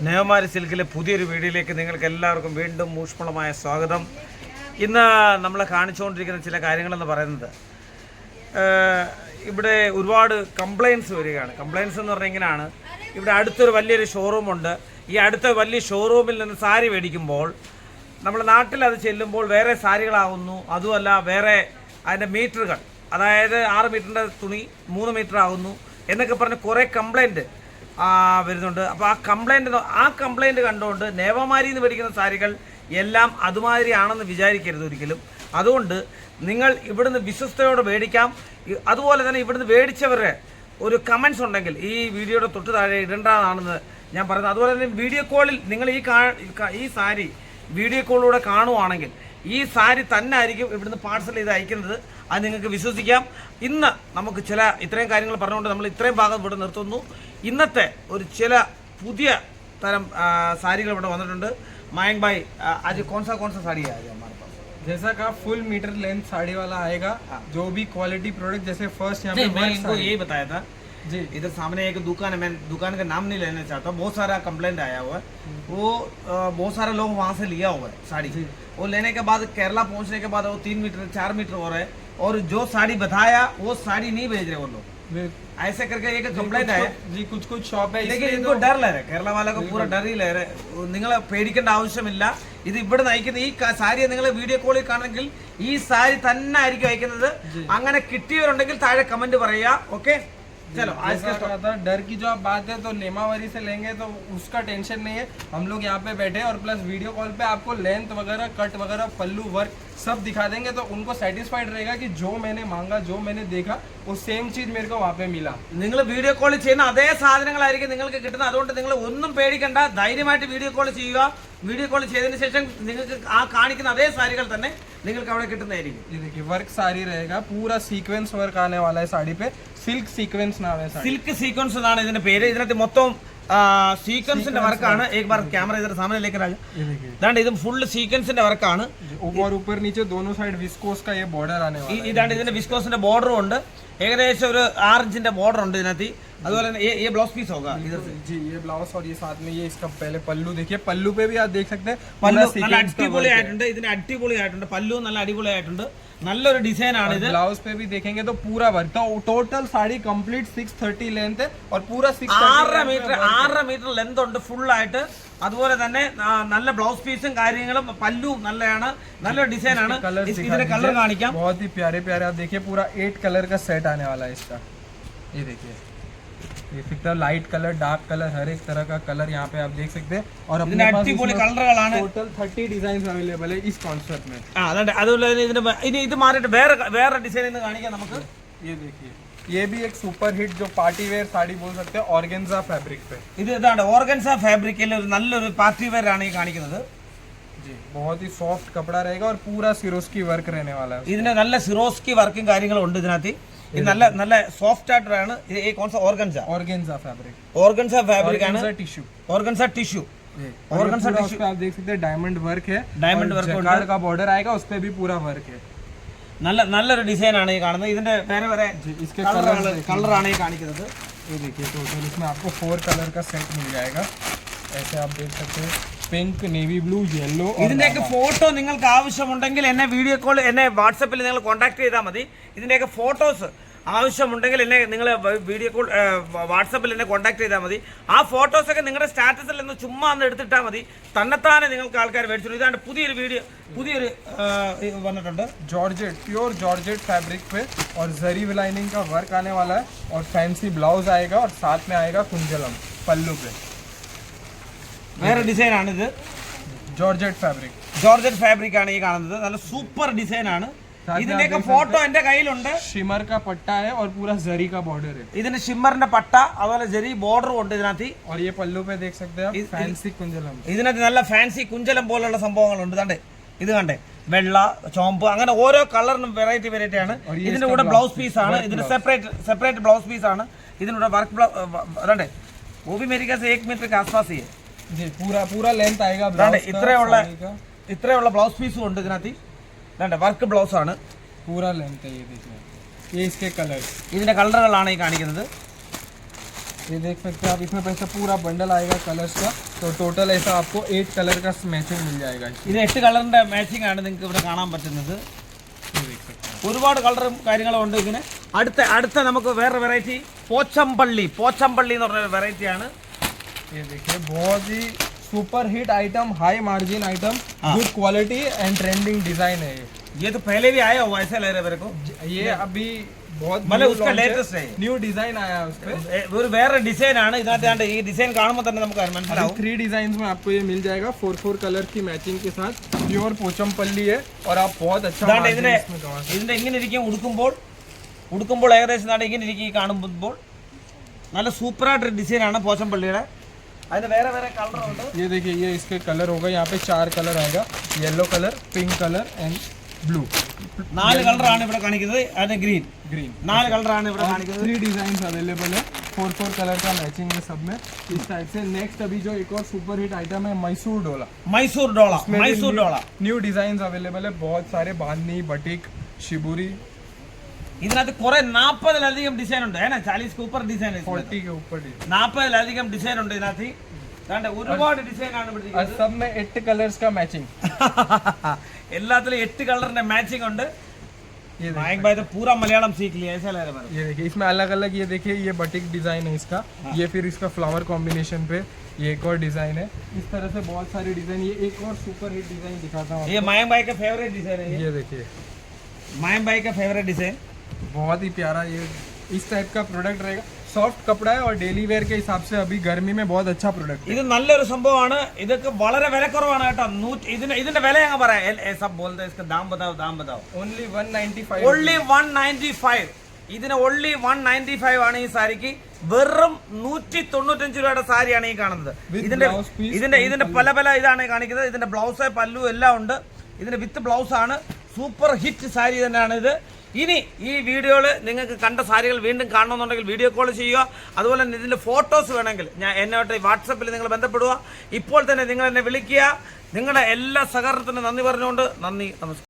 നേവമാരി സിൽക്കിലെ പുതിയൊരു വീഡിയോയിലേക്ക് നിങ്ങൾക്ക് എല്ലാവർക്കും വീണ്ടും ഊഷ്മളമായ സ്വാഗതം. ഇന്ന് നമ്മൾ കാണിച്ചുകൊണ്ടിരിക്കുന്ന ചില കാര്യങ്ങളെന്ന് പറയുന്നത്, ഇവിടെ ഒരുപാട് കംപ്ലയിൻസ് വരികയാണ്. കംപ്ലയിൻസ് എന്ന് പറഞ്ഞാൽ ഇങ്ങനെയാണ്, ഇവിടെ അടുത്തൊരു വലിയൊരു ഷോറൂമുണ്ട്. ഈ അടുത്ത വലിയ ഷോറൂമിൽ നിന്ന് സാരി മേടിക്കുമ്പോൾ നമ്മുടെ നാട്ടിൽ അത് ചെല്ലുമ്പോൾ വേറെ സാരികളാകുന്നു. അതുമല്ല, വേറെ അതിൻ്റെ മീറ്ററുകൾ, അതായത് 6 മീറ്ററിൻ്റെ തുണി 3 മീറ്റർ ആകുന്നു എന്നൊക്കെ പറഞ്ഞ് കുറേ കംപ്ലയിൻറ്റ് വരുന്നുണ്ട്. അപ്പോൾ ആ കംപ്ലയിൻറ്റ് കണ്ടുകൊണ്ട് നേവമാരിയിൽ നിന്ന് മേടിക്കുന്ന സാരികൾ എല്ലാം അതുമാതിരിയാണെന്ന് വിചാരിക്കരുത് ഒരിക്കലും. അതുകൊണ്ട് നിങ്ങൾ ഇവിടുന്ന് വിശ്വസ്തയോടെ മേടിക്കാം. അതുപോലെ തന്നെ ഇവിടുന്ന് മേടിച്ചവരുടെ ഒരു കമൻസ് ഉണ്ടെങ്കിൽ ഈ വീഡിയോയുടെ തൊട്ട് താഴെ ഇടേണ്ടതാണെന്ന് ഞാൻ പറയുന്നത്. അതുപോലെ തന്നെ വീഡിയോ കോളിൽ നിങ്ങൾ ഈ സാരി വീഡിയോ കോളിലൂടെ കാണുവാണെങ്കിൽ ഈ സാരി തന്നെ ആയിരിക്കും ഇവിടുന്ന് പാഴ്സൽ ചെയ്ത് അയക്കുന്നത്. അത് നിങ്ങൾക്ക് വിശ്വസിക്കാം. ഇന്ന് നമുക്ക് ഇത്രയും കാര്യങ്ങൾ പറഞ്ഞുകൊണ്ട് നമ്മൾ ഇത്രയും ഭാഗം ഇവിടെ നിർത്തുന്നു. ഇന്നത്തെ ചില പുതിയ തരം സാരികൾ ഇവിടെ വന്നിട്ടുണ്ട്. मयंक भाई, आज कौन सा साड़ी है आज हमारे पास? जैसा का फुल मीटर लेंथ साड़ी वाला आएगा, जो भी क्वालिटी प्रोडक्ट जैसे फर्स्ट यहाँ पे मैं इनको यही बताया था जी। इधर सामने एक दुकान है, मैं दुकान का नाम नहीं लेना चाहता, बहुत सारा कंप्लेंट आया हुआ है। वो बहुत सारे लोग वहाँ से लिया हुआ है साड़ी। वो लेने के बाद केरला पहुँचने के बाद वो 3 मीटर 4 मीटर हो रहा है, और जो साड़ी बताया वो साड़ी नहीं भेज रहे वो लोग। ऐसे करके एक कंप्लेंट आया जी। कुछ शॉप है, लेकिन इनको डर ले रहे, കേരള വാലക്ക് पूरा डर ही ले रहे. നിങ്ങൾ പേടിക്കേണ്ട ആവശ്യമില്ല. ഇത് ഇവിടെ അയക്കുന്ന ഈ സാരി നിങ്ങൾ വീഡിയോ കോളിൽ കാണണമെങ്കിൽ ഈ സാരി തന്നെ ആയിരിക്കും അയക്കുന്നത്. അങ്ങനെ കിട്ടിയവരുണ്ടെങ്കിൽ താഴെ കമന്റ് പറയുക. ഓക്കെ, चलो आज का डर की जो आप बात है तो नेमावरी से लेंगे तो उसका टेंशन नहीं है. हम लोग यहाँ पे बैठे और प्लस वीडियो कॉल पे आपको लेंथ वगैरह, कट वगैरह, पल्लू वर्क सब दिखा देंगे, तो उनको सेटिस्फाइड रहेगा कि जो मैंने मांगा, जो मैंने देखा, वो सेम चीज मेरे को वहाँ पे मिला. നിങ്ങൾ വീഡിയോ കോൾ ചെയ്യുന്ന അതേ സാധനങ്ങളായിരിക്കും നിങ്ങൾക്ക് കിട്ടുന്നത്. അതുകൊണ്ട് നിങ്ങൾ ഒന്നും പേടിക്കണ്ട, ധൈര്യമായിട്ട് വീഡിയോ കോൾ ചെയ്യുക. വീഡിയോ കോൾ ചെയ്തതിന് ശേഷം നിങ്ങൾക്ക് ആ കാണിക്കുന്ന അതേ സാരികൾ തന്നെ നിങ്ങൾക്ക് അവിടെ കിട്ടുന്നതായിരിക്കും. ये देखिए वर्क साड़ी रहेगा, पूरा सीक्वेंस वर्क आने वाला है साड़ी पे. सिल्क सीक्वेंस नाम है. സിൽക്ക് സീക്വൻസ് എന്നാണ് ഇതിന്റെ പേര്. ഇതിനകത്ത് മൊത്തം സീക്വൻസിന്റെ വർക്കാണ്. एक बार कैमरा इधर सामने लेकर आ जाओ. ഇത് ഫുൾ സീക്വൻസിന്റെ വർക്കാണ്. ऊपर नीचे दोनों साइड विस्कोस का ये बॉर्डर आने वाला है. ഇതാണ് ഇതിന്റെ വിസ്കോസിന്റെ ബോർഡറും ഉണ്ട്. ഏകദേശം ഒരു 6 ഇഞ്ചിന്റെ ബോർഡർ ഉണ്ട് ഇതിനകത്ത്. അതുപോലെ തന്നെ ये ब्लाउज पीस होगा इधर से जी. ये ब्लाउज और ये साथ में ये इसका पहले पल्लू देखिए. पल्लू पे भी आप देख सकते हैं, പല്ലു നല്ല അടിപൊളിയായിട്ടുണ്ട്. ഇതിന് അടിപൊളിയായിട്ടുണ്ട്. പല്ലു നല്ല അടിപൊളിയായിട്ടുണ്ട്. നല്ലൊരു ഡിസൈൻ ആണ് ഇത്. ब्लाउज पे भी देखेंगे तो पूरा वर्क. तो टोटल साड़ी कंप्लीट 630 लेंथ है और पूरा 6.5 മീറ്റർ ലെന്ത് ഉണ്ട് ഫുൾ ആയിട്ട്. അതുപോലെ തന്നെ നല്ല ബ്ലൗസ് പീസും കാര്യങ്ങളും പല്ലുവും നല്ലതാണ്. നല്ലൊരു ഡിസൈൻ ആണ്. ഇതിന്റെ കളർ കാണിക്കാം. बहुत ही प्यारे प्यारे आप देखिए, पूरा 8 कलर का सेट आने वाला है इसका. ये देखिए, ये फिर लाइट कलर, डार्क कलर, हर एक तरह का कलर यहाँ पे आप देख सकते हैं. और अपने पास टोटल 30 डिजाइन अवेलेबल है इस कॉन्सेप्ट में. അതുപോലെ ഇത് മാറിയിട്ട് വേറെ ഡിസൈൻ എന്ന് കാണിക്കാം നമുക്ക്. ये देखिए, ये भी एक सुपर हिट जो पार्टी वेयर साड़ी बोल सकते हैं, ऑर्गेन्जा फैब्रिक पे. ഇതാണ് ഓർഗൻസ ഫാബ്രിക്കിൽ ഒരു നല്ലൊരു പാർട്ടി വെയർ ആണ് ഈ കാണിക്കുന്നത്. जी, बहुत ही सॉफ्ट कपड़ा रहेगा और पूरा सिरोस्की वर्क रहने वाला है. ഇതിന് നല്ല സിറോസ്കി വർക്കും കാര്യങ്ങളും ഉണ്ട് ഇതിനകത്ത്. ഇത് നല്ല സോഫ്റ്റ് ആയിട്ടാണ്. ये कौन सा ऑर्गेन्जा फैब्रिक. ऑर्गेन्जा फैब्रिक ആണ്. Tissue. Organza tissue. Organza tissue पे आप देख सकते हैं डायमंड वर्क है. डायमंड वर्क कार्ड का बॉर्डर आएगा, उस पे भी पूरा वर्क है. നല്ലൊരു ഡിസൈൻ ആണ് ഈ കാണുന്നത്. ഇതിന്റെ വേറെ इसके കളറാണ് ഈ കാണിക്കുന്നത്. ये देखिए, टोटल इसमें आपको 4 कलर का सेट मिल जाएगा. ऐसे आप देख सकते हैं, पिंक, नेवी ब्लू, येलो. ഇതിന്റെയൊക്കെ ഫോട്ടോ നിങ്ങൾക്ക് ആവശ്യമുണ്ടെങ്കിൽ എന്നെ വീഡിയോ കോൾ, എന്നെ വാട്സപ്പിൽ നിങ്ങൾ കോൺടാക്ട് ചെയ്താൽ മതി. ഇതിന്റെയൊക്കെ ഫോട്ടോസ് ആവശ്യമുണ്ടെങ്കിൽ നിങ്ങൾ വീഡിയോ കോൾ വാട്സപ്പിൽ എന്നെ കോൺടാക്ട് ചെയ്താൽ മതി. ആ ഫോട്ടോസൊക്കെ നിങ്ങളുടെ സ്റ്റാറ്റസിൽ നിന്ന് ചുമ്മാ ഒന്ന് എടുത്തിട്ടാൽ മതി. തന്നെത്താനെ നിങ്ങൾക്ക് ആൾക്കാർ മേടിച്ചു. ഇതാണ് പുതിയൊരു വന്നിട്ടുണ്ട്. जॉर्जेट, प्योर जॉर्जेट फैब्रिक पे और जरी लाइनिंग का वर्क आने वाला है और फैंसी ब्लाउज आएगा और साथ में आएगा कुंजलम पल्लू पे. വേറെ ഡിസൈൻ ആണ് ഇത്. जॉर्जेट फैब्रिक ആണ് ഈ കാണുന്നത്. നല്ല സൂപ്പർ ഡിസൈൻ ആണ്. ഇതിന്റെയൊക്കെ ഫോട്ടോ എന്റെ കയ്യിലുണ്ട്. शिमर का पट्टा है और पूरा जरी का बॉर्डर है. ഇതിന് ഷിമ്മറിന്റെ പട്ട, അതുപോലെ ജെറി ബോർഡറും ഉണ്ട് ഇതിനകത്ത്. और ये पल्लू पे देख सकते हैं आप, फैंसी कुंजलम. ഇതിനകത്ത് നല്ല ഫാൻസി കുഞ്ചലം പോലുള്ള സംഭവങ്ങളുണ്ട്. ഇത് കണ്ടേ, വെള്ള, ചോമ്പ്, അങ്ങനെ ഓരോ കളറിനും വെറൈറ്റി ആണ്. ഇതിന്റെ കൂടെ ബ്ലൗസ് പീസ് ആണ്. ഇതിന്റെ സെപ്പറേറ്റ് ബ്ലൗസ് പീസ് ആണ്. ഇതിനുള്ള വർക്ക് वो भी मेरे ख्याल से 1 मीटर के आसपास ही है. जी, पूरा लेंथ आएगा. ഇത്രയുള്ള ബ്ലൗസ് പീസും ഉണ്ട് ഇതിനകത്ത്. വർക്ക് ബ്ലൗസ് ആണ്. पूरा लेंथ है. ये देखिए, ये इसके कलर. ഇതിന്റെ കളറുകളാണ് ഈ കാണിക്കുന്നത്. ये देख सकते हैं आप, इसमें पैसा पूरा बंडल आएगा कलर्स का, तो टोटल ऐसा आपको 8 कलर का मैचिंग मिल जाएगा। ഇത് 8 കളറിന്റെ മാച്ചിങ് ആണ് നിങ്ങൾക്ക് ഇവിടെ കാണാൻ പറ്റുന്നത്. ये देख सकते हैं। ഒരുപാട് കളറും കാര്യങ്ങളും ഉണ്ട് ഇങ്ങനെ. അടുത്ത നമുക്ക് വേറെ വെറൈറ്റി പോച്ചമ്പള്ളി എന്ന് പറഞ്ഞ വെറൈറ്റി ആണ്. ये देखिए बहुत ही super hit item, high margin item, good quality and trending design है ये। ये तो पहले भी आया हुआ ऐसा लग रहा है मेरे को. ये अभी बहुत मतलब उसका लेटेस्ट है, न्यू डिजाइन आया है उस पे। ഒരു വേറെ ഡിസൈൻ ആണ് ഇതിനകത്ത്. ഈ ഡിസൈൻ കാണുമ്പോൾ തന്നെ നമുക്ക് മനസ്സിലാവും. 3 डिजाइन में आपको ये मिल जाएगा 4 कलर की मैचिंग के साथ, प्योर पोचमपल्ली है और आप बहुत अच्छा ഇതാണ്ട് margin ഇതിന്റെ इसमें कमा सकते ഇതിന്റെ ഇങ്ങനെ ഇരിക്കും. ഉടുക്കുമ്പോൾ ഏകദേശം ഇതാണ്ട് ഇങ്ങനെ ഇരിക്കും. ഈ കാണുമ്പോൾ നല്ല സൂപ്പറായിട്ട് ഡിസൈൻ ആണ് പോച്ചമ്പള്ളിയുടെ. അതിന് വേറെ കളറുണ്ട്. हैं। ये देखिए ये इसके कलर होगा, यहाँ पे 4 कलर आएगा, yellow colour, pink colour and blue. 4 കളറാണ് ഇവിടെ കാണിക്കുന്നത്. അതിന് ഗ്രീൻ 4 കളറാണ് ഇവിടെ और കാണിക്കുന്നത്. 3 डिजाइन अवेलेबल है, 4 कलर का मैचिंग है सब में इस टाइप से। नेक्स्ट अभी जो एक और सुपर हिट आइटम है मैसूर डोला। മൈസൂർ ഡോള न्यू डिजाइन अवेलेबल है, बहुत सारे बांधनी, बटिक, शिबुरी, ഇതിനകത്ത് കുറെ 40-ലധികം ഡിസൈൻ ഉണ്ട്. 40 ऊपर ഡിസൈൻ 40 के ऊपर डिजाइन 40-ലധികം ഡിസൈൻ ഉണ്ട് ഇതിനകത്ത്. ദാണ്ടെ ഒരുപാട് ഡിസൈൻ ആണ് ഇവിടെ और ഇരിക്കുന്നത്. सब में 8 कलर्स का मैचिंग। എല്ലാത്തിലും 8 കളറിന്റെ മാച്ചിങ് ഉണ്ട്. ये माइक भाई तो पूरा मलयालम सीख लिया ऐसा लग रहा है. ये देखिए इसमें अलग अलग, ये देखिए ये बटिक डिजाइन है इसका, ये फिर इसका फ्लावर कॉम्बिनेशन पे ये एक और डिजाइन है। इस तरह से बहुत सारे डिजाइन। ये एक और सुपर हिट डिजाइन दिखाता हूँ ये मायम भाई का फेवरेट डिजाइन है. ये देखिए मायम भाई का फेवरेट डिजाइन. बहुत ही प्यारा, ये इस टाइप का प्रोडक्ट रहेगा। सॉफ्ट कपड़ा है और डेली वेयर के हिसाब से अभी गर्मी में बहुत अच्छा प्रोडक्ट है। ഇത് നല്ലൊരു സംഭവമാണ്. ഇതൊക്കെ വളരെ വിലക്കുറവാണ് കേട്ടോ. ഇതിന്റെ വില ഞങ്ങൾ പറയാം. सब बोलते हैं इसका दाम बताओ. ओनली 195। ഓൺലി 195. ഇതിന് ഓൺലി 195 ആണ് ഈ സാരിക്ക്. വെറും 195 രൂപയുടെ സാരിയാണ് ഈ കാണുന്നത്. ഇതിന്റെ പല ഇതാണ് കാണിക്കുന്നത്. ഇതിന്റെ ബ്ലൗസ് പല്ലു എല്ലാം ഉണ്ട്. ഇതിന്റെ വിത്ത് ബ്ലൗസ് ആണ്. സൂപ്പർ ഹിറ്റ് സാരി തന്നെയാണ് ഇത്. ഇനി ഈ വീഡിയോയിൽ നിങ്ങൾക്ക് കണ്ട സാരികൾ വീണ്ടും കാണണമെന്നുണ്ടെങ്കിൽ വീഡിയോ കോൾ ചെയ്യുക. അതുപോലെ തന്നെ ഇതിൻ്റെ ഫോട്ടോസ് വേണമെങ്കിൽ എന്നോട്ട് വാട്സപ്പിൽ നിങ്ങൾ ബന്ധപ്പെടുക. ഇപ്പോൾ തന്നെ നിങ്ങൾ എന്നെ വിളിക്കുക. നിങ്ങളുടെ എല്ലാ സഹകരണത്തിനും നന്ദി പറഞ്ഞുകൊണ്ട് നന്ദി, നമസ്കാരം.